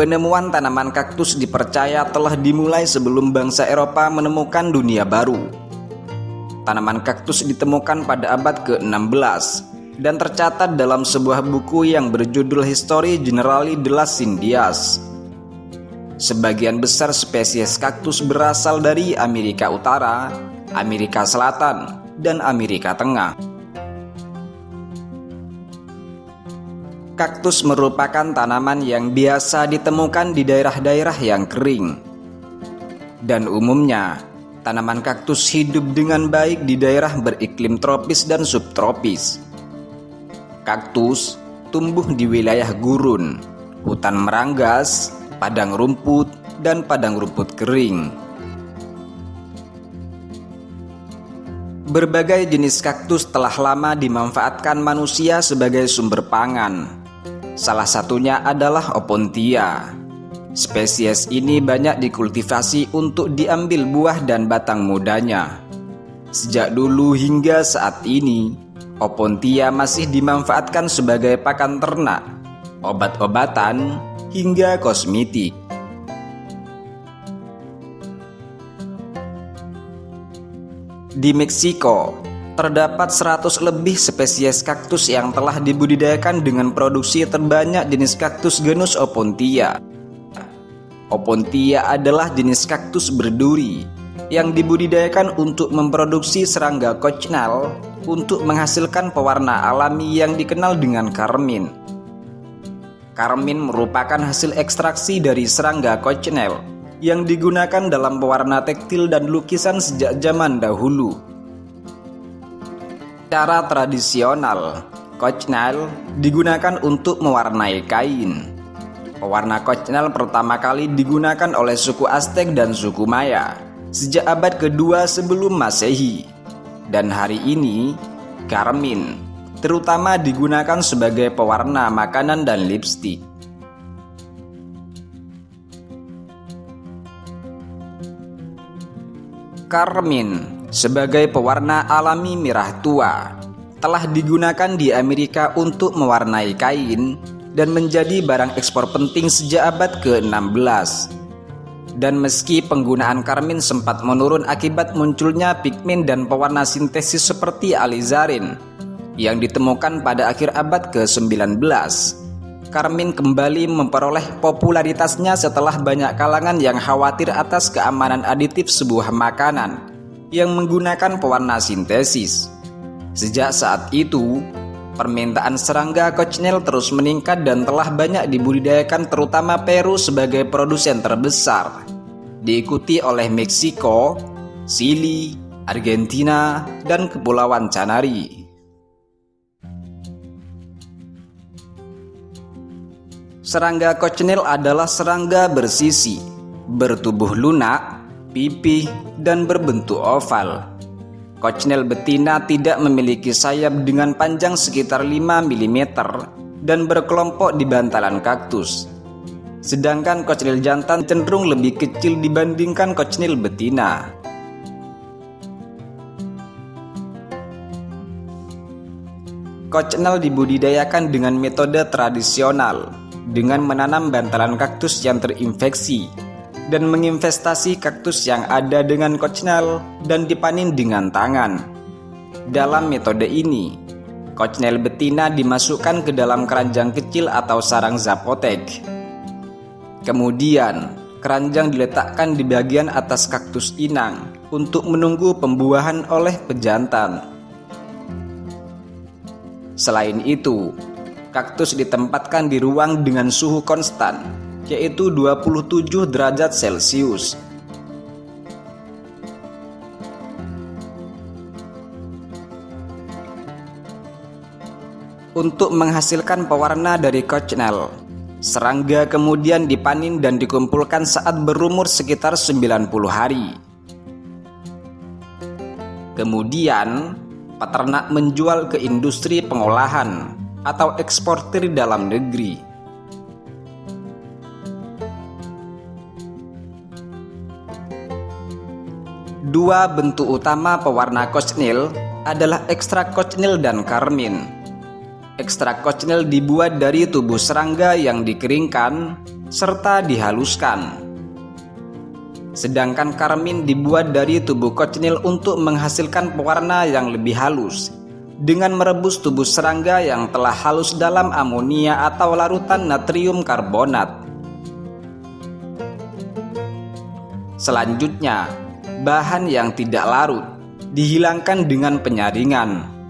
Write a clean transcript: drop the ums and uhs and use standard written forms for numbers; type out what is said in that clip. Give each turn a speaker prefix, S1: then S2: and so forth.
S1: Penemuan tanaman kaktus dipercaya telah dimulai sebelum bangsa Eropa menemukan dunia baru. Tanaman kaktus ditemukan pada abad ke-16 dan tercatat dalam sebuah buku yang berjudul History Generale de las Indias. Sebagian besar spesies kaktus berasal dari Amerika Utara, Amerika Selatan, dan Amerika Tengah. Kaktus merupakan tanaman yang biasa ditemukan di daerah-daerah yang kering. Dan umumnya, tanaman kaktus hidup dengan baik di daerah beriklim tropis dan subtropis. Kaktus tumbuh di wilayah gurun, hutan meranggas, padang rumput, dan padang rumput kering. Berbagai jenis kaktus telah lama dimanfaatkan manusia sebagai sumber pangan. Salah satunya adalah Opuntia. Spesies ini banyak dikultivasi untuk diambil buah dan batang mudanya. Sejak dulu hingga saat ini, Opuntia masih dimanfaatkan sebagai pakan ternak, obat-obatan, hingga kosmetik. Di Meksiko, terdapat 100 lebih spesies kaktus yang telah dibudidayakan dengan produksi terbanyak jenis kaktus genus Opuntia. Opuntia adalah jenis kaktus berduri yang dibudidayakan untuk memproduksi serangga cochineal untuk menghasilkan pewarna alami yang dikenal dengan karmin. Karmin merupakan hasil ekstraksi dari serangga cochineal yang digunakan dalam pewarna tekstil dan lukisan sejak zaman dahulu. Secara tradisional, cochineal digunakan untuk mewarnai kain. Pewarna cochineal pertama kali digunakan oleh suku Aztec dan suku Maya sejak abad kedua sebelum Masehi. Dan hari ini, karmin terutama digunakan sebagai pewarna makanan dan lipstik. Karmin sebagai pewarna alami merah tua telah digunakan di Amerika untuk mewarnai kain dan menjadi barang ekspor penting sejak abad ke-16. Dan meski penggunaan karmin sempat menurun akibat munculnya pigmen dan pewarna sintesis seperti alizarin yang ditemukan pada akhir abad ke-19, karmin kembali memperoleh popularitasnya setelah banyak kalangan yang khawatir atas keamanan aditif sebuah makanan yang menggunakan pewarna sintesis. Sejak saat itu, permintaan serangga cochineal terus meningkat dan telah banyak dibudidayakan, terutama Peru sebagai produsen terbesar, diikuti oleh Meksiko, Chili, Argentina, dan Kepulauan Canary. Serangga cochineal adalah serangga bersisi, bertubuh lunak, pipih, dan berbentuk oval. Cochineal betina tidak memiliki sayap dengan panjang sekitar 5 mm dan berkelompok di bantalan kaktus. Sedangkan cochineal jantan cenderung lebih kecil dibandingkan cochineal betina. Cochineal dibudidayakan dengan metode tradisional dengan menanam bantalan kaktus yang terinfeksi dan menginvestasi kaktus yang ada dengan cochineal dan dipanen dengan tangan. Dalam metode ini, cochineal betina dimasukkan ke dalam keranjang kecil atau sarang zapotek. Kemudian, keranjang diletakkan di bagian atas kaktus inang untuk menunggu pembuahan oleh pejantan. Selain itu, kaktus ditempatkan di ruang dengan suhu konstan, yaitu 27 derajat Celcius. Untuk menghasilkan pewarna dari cochineal, serangga kemudian dipanen dan dikumpulkan saat berumur sekitar 90 hari. Kemudian, peternak menjual ke industri pengolahan atau eksportir dalam negeri. Dua bentuk utama pewarna cochineal adalah ekstrak cochineal dan karmin. Ekstrak cochineal dibuat dari tubuh serangga yang dikeringkan, serta dihaluskan. Sedangkan karmin dibuat dari tubuh cochineal untuk menghasilkan pewarna yang lebih halus dengan merebus tubuh serangga yang telah halus dalam amonia atau larutan natrium karbonat. Selanjutnya, bahan yang tidak larut dihilangkan dengan penyaringan.